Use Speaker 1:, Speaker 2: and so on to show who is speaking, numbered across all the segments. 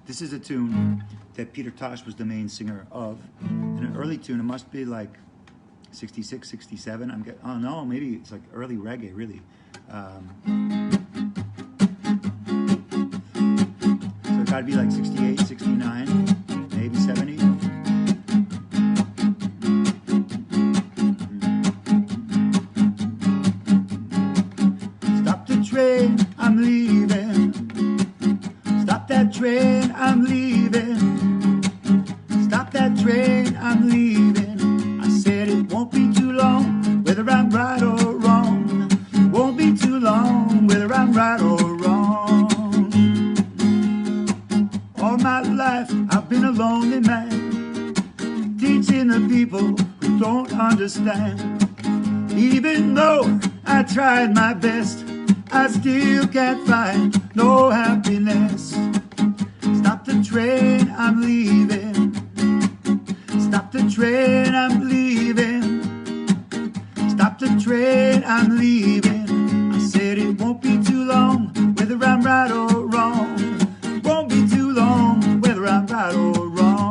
Speaker 1: This is a tune that Peter Tosh was the main singer of. And an early tune, it must be like 66, 67. Oh no, maybe it's like early reggae, really. So it gotta be like 68, 69, maybe 70. Stop the train, I'm leaving. Stop that train, I'm leaving. Stop that train, I'm leaving. I said it won't be too long, whether I'm right or wrong. Won't be too long, whether I'm right or wrong. All my life I've been a lonely man, teaching the people who don't understand. Even though I tried my best, I still can't find no happiness. Stop the train, I'm leaving. Stop the train, I'm leaving. Stop the train, I'm leaving. I said it won't be too long, whether I'm right or wrong. Won't be too long, whether I'm right or wrong.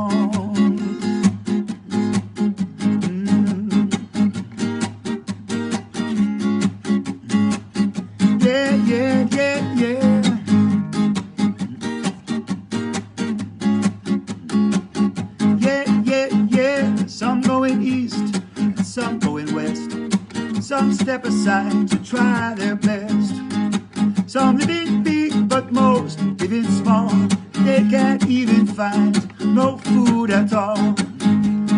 Speaker 1: Yeah, yeah, yeah, yeah. Yeah, yeah, yeah. Some going east, some going west. Some step aside to try their best. Some living big, but most living small. They can't even find no food at all.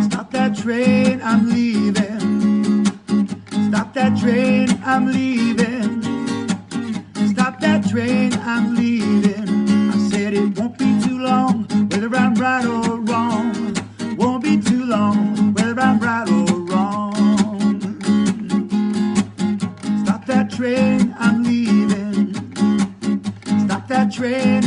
Speaker 1: Stop that train, I'm leaving. Stop that train, I'm leaving. Stop that train, I'm leaving. I said it won't be too long, whether I'm right or wrong. Won't be too long, whether I'm right or wrong. Stop that train, I'm leaving. Stop that train,